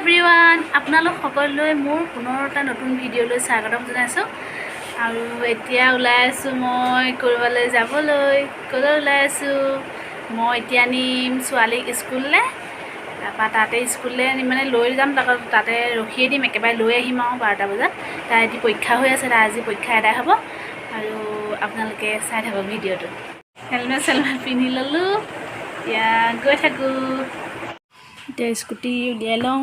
everyone আপোনালোক সকলোলৈ মোৰ পুনৰ এটা নতুন ভিডিঅ'লৈ স্বাগতম জনাইছোঁ আৰু এতিয়া ওলাই আছোঁ মই ক'ৰবালৈ যাবলৈ ক'লৈ ওলাই আছোঁ মই এতিয়া নিম ছোৱালীক স্কুললৈ তাৰপৰা তাতে স্কুললৈ মানে লৈ যাম তাতে ৰখিয়ে দিম একেবাৰে লৈ আহিম আৰু 12টা বজাত তাই আজি পৰীক্ষা হৈ আছে তাই আজি পৰীক্ষা এদায় হ'ব আৰু আপোনালোকে চাই থাকক ভিডিঅ'টো হেলমেট পিন্ধি ল'লোঁ এতিয়া গৈ থাকোঁ এতিয়া স্কুটি উলিয়াই লওঁ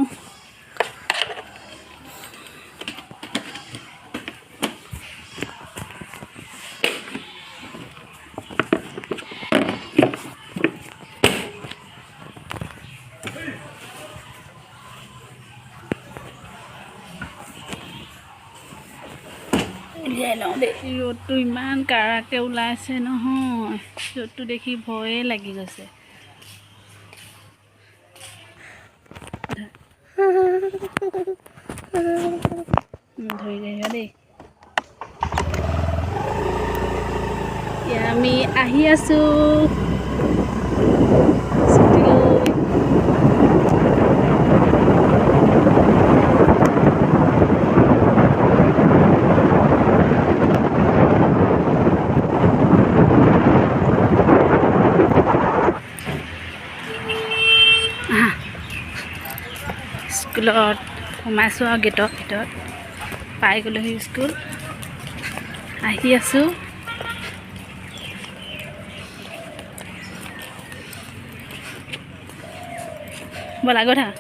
উলিয়াই লওঁ দেই ৰ'দটো ইমান কাৰাকৈ ওলাইছে নহয় ৰ'দটো দেখি ভয়ে লাগি গৈছে ধৰি আহিবা দেই এতিয়া আমি আহি আছোঁ স্কুলত সোমাইছোঁ আৰু গেটৰ ভিতৰত পাই গ'লোহি স্কুল আহি আছোঁ ব'লা গৈ থাকা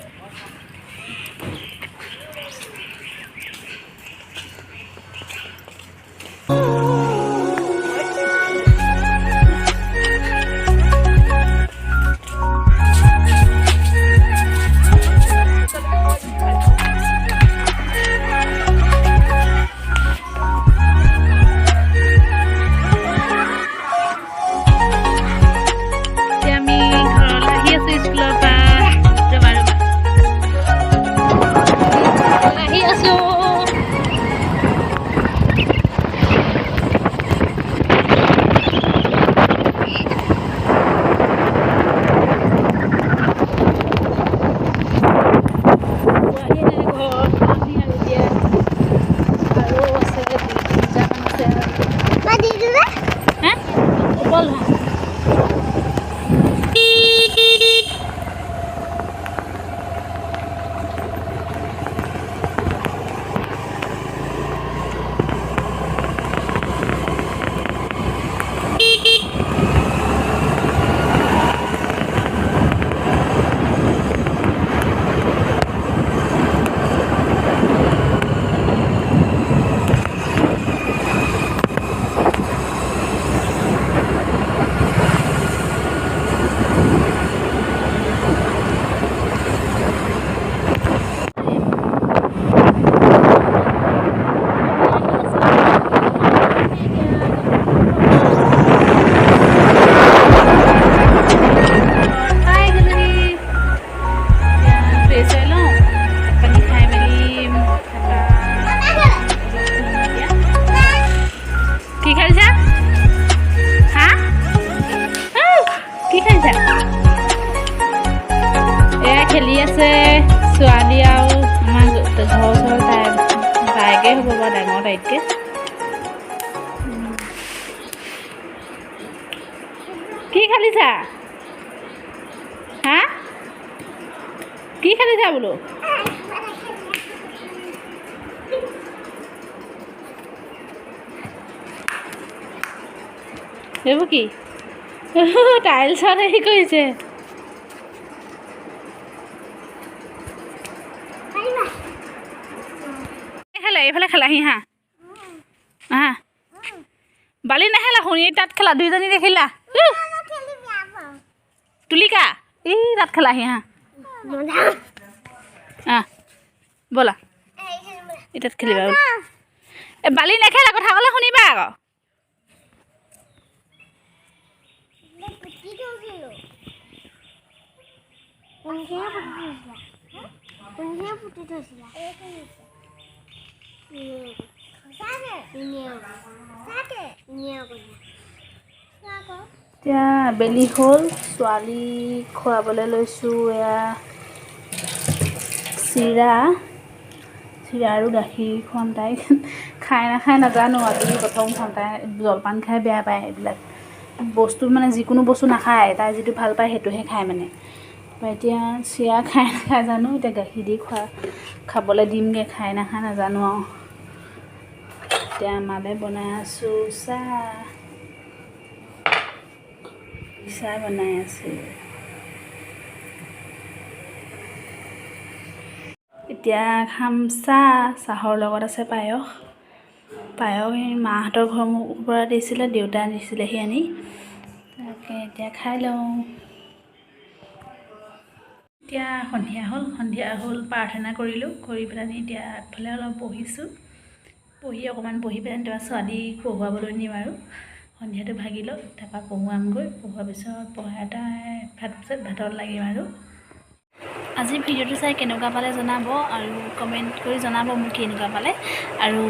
খেলি আছে ছোৱালী আৰু আমাৰ ঘৰ ওচৰৰ বাইকে হ'ব বাৰু ডাঙৰ তাইতকৈ কি খালিছা হা কি খালিছা বোলো এইবোৰ কি টাইলছত হেৰি কৰিছে এইফালে খেলাহি হা হা বালি নেখেলা শুনি তাত খেলা দুইজনী দেখিলা তুলিকা এই তাত খেলাহি হা ব'লা এই তাত খেলিবা এই বালি নেখেলা কথা ক'লে শুনিবা আকৌ এতিয়া আবেলি হ'ল ছোৱালী খোৱাবলৈ লৈছোঁ এয়া চিৰা আৰু গাখীৰ খুৱাম তাইক খাই নাখায় নাজানো আজি প্ৰথম খাম তাই জলপান খাই বেয়া পায় এইবিলাক বস্তু মানে যিকোনো বস্তু নাখায় তাই যিটো ভাল পায় সেইটোহে খায় মানে এতিয়া চিৰা খাই নাখায় জানো এতিয়া গাখীৰ দি খাবলৈ দিমগৈ খাই নাখায় নাজানো আৰু এতিয়া আমালৈ বনাই আছোঁ চাহ বনাই আছোঁ এতিয়া খাম চাহৰ লগত আছে পায়স এই মাহঁতৰ ঘৰৰ পৰা দিছিলে দেউতা দিছিলে সি আনি তাকে এতিয়া খাই লওঁ এতিয়া সন্ধিয়া হ'ল প্ৰাৰ্থনা কৰিলোঁ কৰি পেলাই এতিয়া আগফালে অলপ বহিছোঁ অকণমান বহি পেলাই তাৰপৰা ছোৱালীক পঢ়ুৱাবলৈ নিম আৰু সন্ধিয়াটো ভাগি লওক তাৰপৰা পঢ়ুৱামগৈ পঢ়োৱাৰ পিছত ভাতত লাগিম আৰু আজি ভিডিঅ'টো চাই কেনেকুৱা পালে জনাব আৰু কমেণ্ট কৰি জনাব মোক কেনেকুৱা পালে আৰু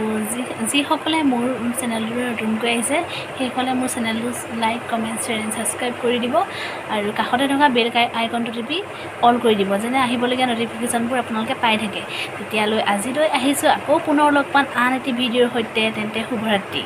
যিসকলে মোৰ চেনেলটোলৈ নতুনকৈ আহিছে সেইসকলে মোৰ চেনেলটো like comment share and subscribe কৰি দিব আৰু কাষতে থকা বেল আইকনটো টিপি অল কৰি দিব যেনে আহিবলগীয়া ন'টিফিকেশ্যনবোৰ আপোনালোকে পাই থাকে তেতিয়ালৈ আজিলৈ আহিছোঁ আকৌ পুনৰ লগ পাম আন এটি ভিডিঅ'ৰ সৈতে তেন্তে শুভৰাত্ৰি